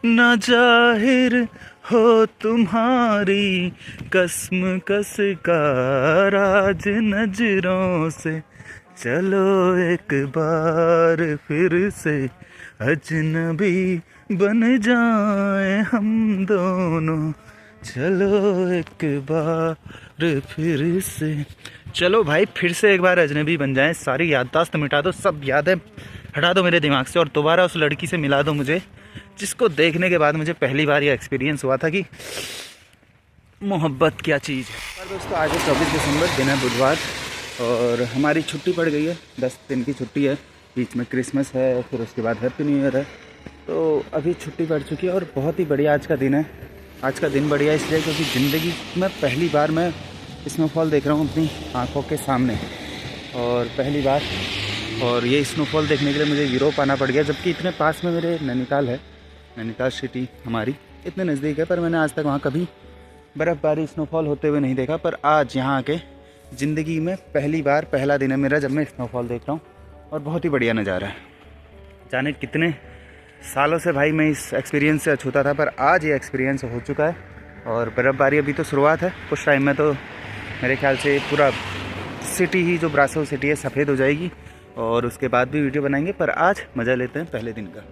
ना जाहिर हो तुम्हारी कसम कस का राज नजरों से, चलो एक बार फिर से अजनबी बन जाए हम दोनों, चलो एक बार फिर से। चलो भाई फिर से एक बार अजनबी बन जाएं, सारी याददाश्त मिटा दो, सब यादें हटा दो मेरे दिमाग से और दोबारा उस लड़की से मिला दो मुझे, जिसको देखने के बाद मुझे पहली बार यह एक्सपीरियंस हुआ था कि मोहब्बत क्या चीज़ है। पर दोस्तों आज है 24 दिसंबर, दिन है बुधवार और हमारी छुट्टी पड़ गई है, 10 दिन की छुट्टी है, बीच में क्रिसमस है, फिर उसके बाद हैप्पी न्यू ईयर है, तो अभी छुट्टी पड़ चुकी है और बहुत ही बढ़िया आज का दिन है। आज का दिन बढ़िया इसलिए क्योंकि ज़िंदगी में पहली बार मैं स्नोफॉल देख रहा हूँ अपनी आंखों के सामने और पहली बार, और ये स्नोफॉल देखने के लिए मुझे यूरोप आना पड़ गया, जबकि इतने पास में मेरे नैनीताल है, नैनीताल सिटी हमारी इतने नज़दीक है, पर मैंने आज तक वहाँ कभी बर्फ़बारी स्नोफॉल होते हुए नहीं देखा। पर आज यहाँ आके ज़िंदगी में पहली बार, पहला दिन है मेरा जब मैं स्नोफॉल देख रहा हूँ और बहुत ही बढ़िया नज़ारा है। जाने कितने सालों से भाई मैं इस एक्सपीरियंस से अछूता था, पर आज ये एक्सपीरियंस हो चुका है और बर्फ़बारी अभी तो शुरुआत है, कुछ टाइम में तो मेरे ख्याल से पूरा सिटी ही जो ब्रासो सिटी है सफ़ेद हो जाएगी और उसके बाद भी वीडियो बनाएंगे। पर आज मज़ा लेते हैं पहले दिन का।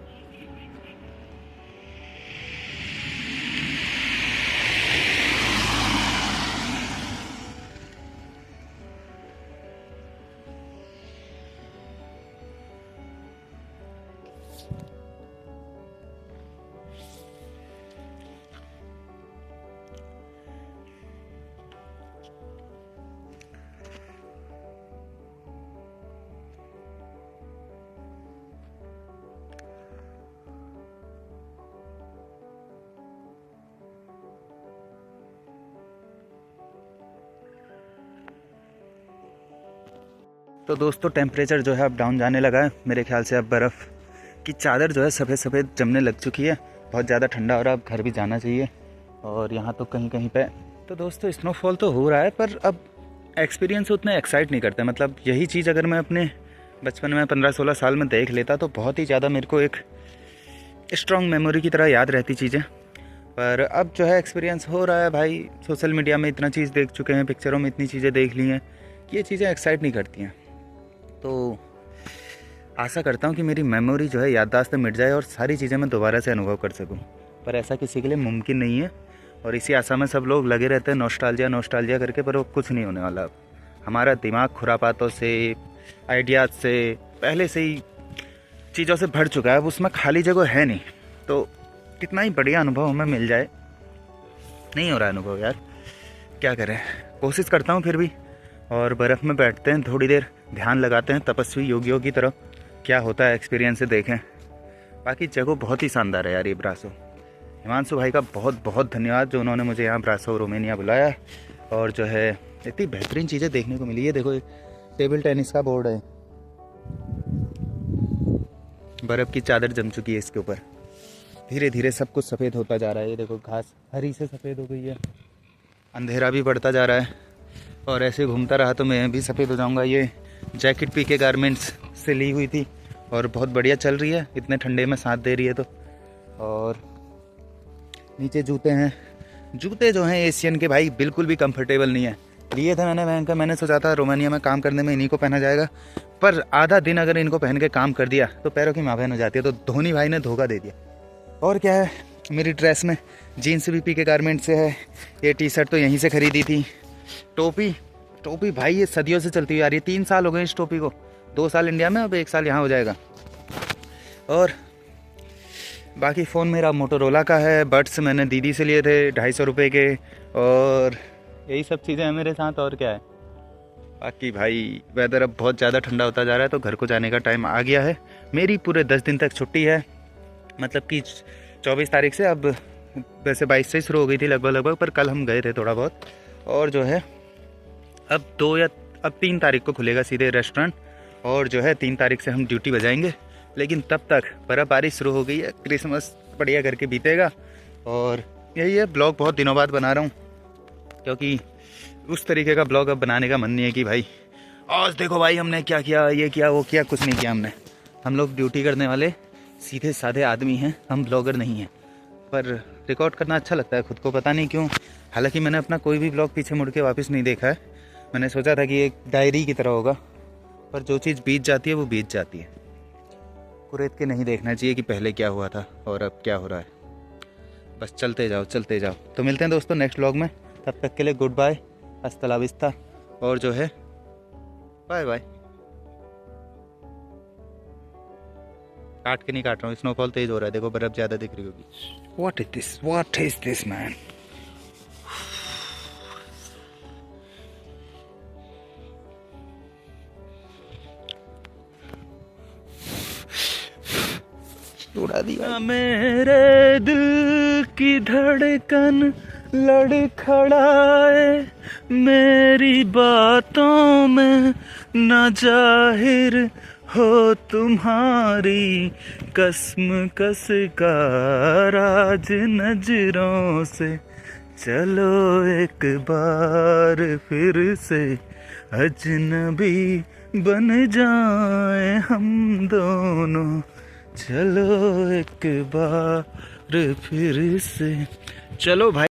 तो दोस्तों टेम्परेचर जो है अब डाउन जाने लगा है, मेरे ख्याल से अब बर्फ़ की चादर जो है सफ़ेद सफ़ेद जमने लग चुकी है, बहुत ज़्यादा ठंडा हो रहा है, अब घर भी जाना चाहिए। और यहाँ तो कहीं कहीं पे तो दोस्तों स्नोफॉल तो हो रहा है, पर अब एक्सपीरियंस उतने एक्साइट नहीं करते। मतलब यही चीज़ अगर मैं अपने बचपन में 15-16 साल में देख लेता तो बहुत ही ज़्यादा मेरे को एक स्ट्रॉन्ग मेमोरी की तरह याद रहती चीज़ें। पर अब जो है एक्सपीरियंस हो रहा है भाई, सोशल मीडिया में इतना चीज़ देख चुके हैं, पिक्चरों में इतनी चीज़ें देख ली हैं कि ये चीज़ें एक्साइट नहीं करती हैं। तो आशा करता हूँ कि मेरी मेमोरी जो है याददाश्त मिट जाए और सारी चीज़ें मैं दोबारा से अनुभव कर सकूँ, पर ऐसा किसी के लिए मुमकिन नहीं है और इसी आशा में सब लोग लगे रहते हैं नॉस्टैल्जिया नॉस्टैल्जिया करके, पर वो कुछ नहीं होने वाला। अब हमारा दिमाग खुरापातों से, आइडियाज़ से पहले से ही चीज़ों से भर चुका है, अब उसमें खाली जगह है नहीं। तो कितना ही बढ़िया अनुभव हमें मिल जाए, नहीं हो रहा अनुभव यार, क्या करें, कोशिश करता हूँ फिर भी। और बर्फ़ में बैठते हैं थोड़ी देर, ध्यान लगाते हैं तपस्वी योगियों की तरह, क्या होता है एक्सपीरियंस से देखें। बाकी जगह बहुत ही शानदार है यार ये ब्रासो। हिमांशु भाई का बहुत बहुत धन्यवाद जो उन्होंने मुझे यहाँ ब्रासो रोमेनिया बुलाया और जो है इतनी बेहतरीन चीज़ें देखने को मिली है। देखो टेबल टेनिस का बोर्ड है, बर्फ़ की चादर जम चुकी है इसके ऊपर, धीरे धीरे सब कुछ सफ़ेद होता जा रहा है। ये देखो घास हरी से सफ़ेद हो गई है, अंधेरा भी बढ़ता जा रहा है और ऐसे घूमता रहा तो मैं भी सफ़ेद हो जाऊंगा। ये जैकेट पीके गारमेंट्स से ली हुई थी और बहुत बढ़िया चल रही है, इतने ठंडे में साथ दे रही है तो। और नीचे जूते हैं, जूते जो हैं एशियन के भाई बिल्कुल भी कंफर्टेबल नहीं है। लिए थे मैंने बैंक का, मैंने सोचा था रोमानिया में काम करने में इन्हीं को पहना जाएगा, पर आधा दिन अगर इनको पहन के काम कर दिया तो पैरों की माँ बहन हो जाती है। तो धोनी भाई ने धोखा दे दिया। और क्या है, मेरी ड्रेस में जीन्स भी पीके गारमेंट से है, ये टी शर्ट तो यहीं से ख़रीदी थी। टोपी भाई ये सदियों से चलती हुई आ रही है, 3 साल हो गए इस टोपी को, 2 साल इंडिया में, अब 1 साल यहाँ हो जाएगा। और बाकी फ़ोन मेरा मोटोरोला का है, बड्स मैंने दीदी से लिए थे 250 रुपये के, और यही सब चीज़ें हैं मेरे साथ। और क्या है, बाकी भाई वेदर अब बहुत ज़्यादा ठंडा होता जा रहा है तो घर को जाने का टाइम आ गया है। मेरी पूरे 10 दिन तक छुट्टी है, मतलब कि 24 तारीख से, अब वैसे 22 से शुरू हो गई थी लगभग, पर कल हम गए थे थोड़ा बहुत। और जो है अब 3 तारीख को खुलेगा सीधे रेस्टोरेंट, और जो है 3 तारीख से हम ड्यूटी बजाएंगे। लेकिन तब तक बर्फ़बारी शुरू हो गई है, क्रिसमस बढ़िया करके बीतेगा। और यही है, ब्लॉग बहुत दिनों बाद बना रहा हूँ क्योंकि उस तरीके का ब्लॉग अब बनाने का मन नहीं है कि भाई आज देखो भाई हमने क्या किया, ये किया, वो किया, कुछ नहीं किया हमने। हम लोग ड्यूटी करने वाले सीधे साधे आदमी हैं, हम ब्लॉगर नहीं हैं। पर रिकॉर्ड करना अच्छा लगता है खुद को, पता नहीं क्यों। हालांकि मैंने अपना कोई भी ब्लॉग पीछे मुड़ के वापस नहीं देखा है। मैंने सोचा था कि एक डायरी की तरह होगा, पर जो चीज़ बीत जाती है वो बीत जाती है। कुरेद के नहीं देखना चाहिए कि पहले क्या हुआ था और अब क्या हो रहा है। बस चलते जाओ चलते जाओ। तो मिलते हैं दोस्तों नेक्स्ट व्लॉग में, तब तक के लिए गुड बाय, हस्ता ला विस्ता, और जो है बाय बाय। काट के नहीं काट रहा हूँ, स्नोफॉल तेज हो रहा है, देखो बर्फ ज़्यादा दिख रही होगी। What is this man. उड़ा दिया। मेरे दिल की धड़कन लड़खड़ाए, मेरी बातों में न जाहिर हो तुम्हारी कसम कस का राज नजरों से। चलो एक बार फिर से अजनबी बन जाए हम दोनों। चलो एक बार फिर से, चलो भाई।